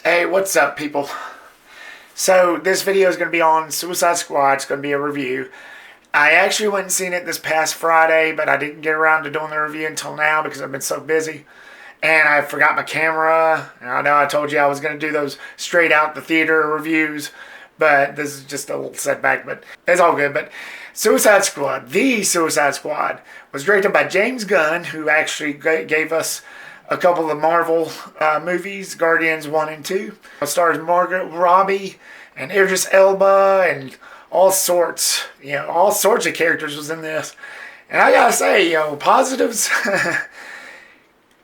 Hey, what's up, people? So, this video is going to be on Suicide Squad. It's going to be a review. I actually went and seen it this past Friday, but I didn't get around to doing the review until now because I've been so busy. And I forgot my camera. And I know I told you I was going to do those straight out the theater reviews, but this is just a little setback, but it's all good. But Suicide Squad, the Suicide Squad, was directed by James Gunn, who actually gave us a couple of the Marvel movies, Guardians 1 and 2. It stars Margot Robbie and Idris Elba and all sorts of characters was in this. And I gotta say, positives.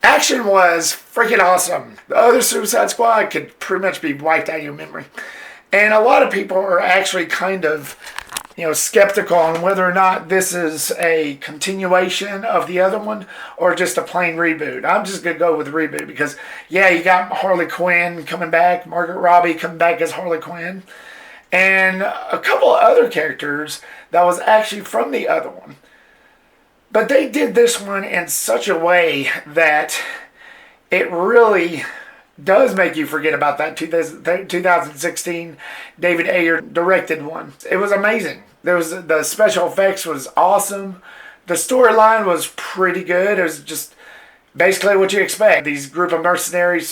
Action was freaking awesome. The other Suicide Squad could pretty much be wiped out of your memory. And a lot of people are actually kind of, skeptical on whether or not this is a continuation of the other one or just a plain reboot. I'm just going to go with reboot because, yeah, you got Harley Quinn coming back, Margot Robbie coming back as Harley Quinn, and a couple of other characters that was actually from the other one. But they did this one in such a way that it really does make you forget about that 2016 David Ayer directed one. It was amazing. The special effects was awesome. The storyline was pretty good. It was just basically what you expect. These group of mercenaries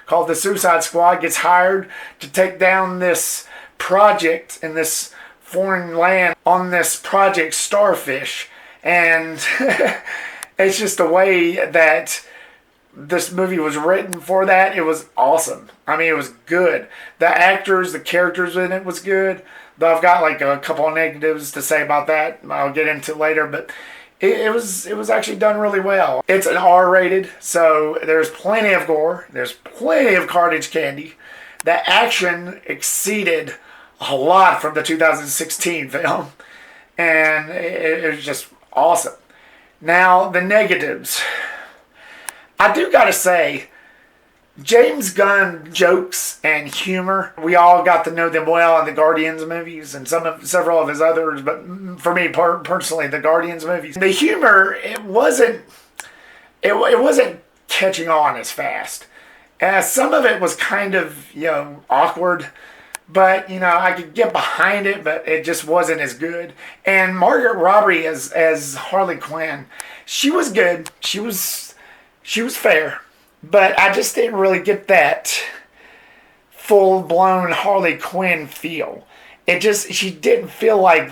called the Suicide Squad gets hired to take down this project in this foreign land on this Project Starfish. And it's just the way that this movie was written for that. It was awesome. I mean, it was good. The actors, the characters in it was good. Though I've got like a couple of negatives to say about that. I'll get into later, but it was actually done really well. It's an R-rated, so there's plenty of gore. There's plenty of carnage candy. The action exceeded a lot from the 2016 film, and it was just awesome. Now, the negatives. I do gotta say, James Gunn jokes and humor, we all got to know them well in the Guardians movies and several of his others, but for me personally, the Guardians movies, the humor, it wasn't catching on as fast. Some of it was kind of awkward, but I could get behind it, but it just wasn't as good. And Margot Robbie as Harley Quinn, she was good. She was fair, but I just didn't really get that full-blown Harley Quinn feel. She didn't feel like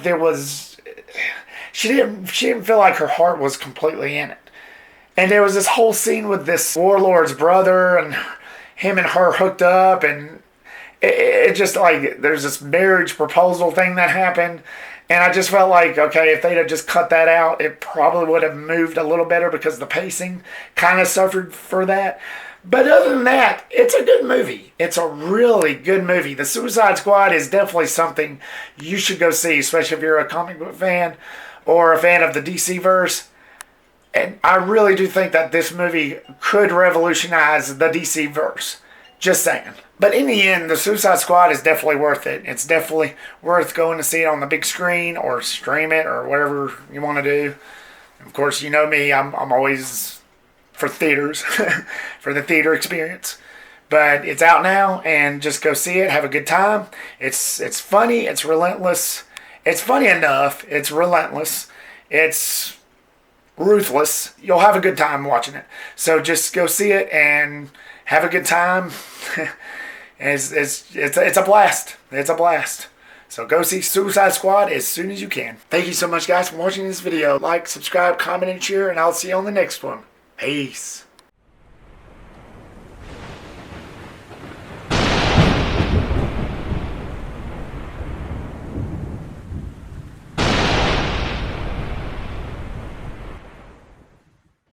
she didn't feel like her heart was completely in it. And there was this whole scene with this warlord's brother and him and her hooked up, and it just like there's this marriage proposal thing that happened. And I just felt like, okay, if they'd have just cut that out, it probably would have moved a little better because the pacing kind of suffered for that. But other than that, it's a good movie. It's a really good movie. The Suicide Squad is definitely something you should go see, especially if you're a comic book fan or a fan of the DC verse. And I really do think that this movie could revolutionize the DC verse. Just saying. But in the end, the Suicide Squad is definitely worth it. It's definitely worth going to see it on the big screen or stream it or whatever you want to do. Of course, you know me. I'm always for theaters, for the theater experience. But it's out now, and just go see it. Have a good time. It's funny. It's relentless. It's funny enough. It's relentless. It's ruthless. You'll have a good time watching it. So just go see it and have a good time. It's a blast. It's a blast. So go see Suicide Squad as soon as you can. Thank you so much, guys, for watching this video. Like, subscribe, comment, and share, and I'll see you on the next one. Peace.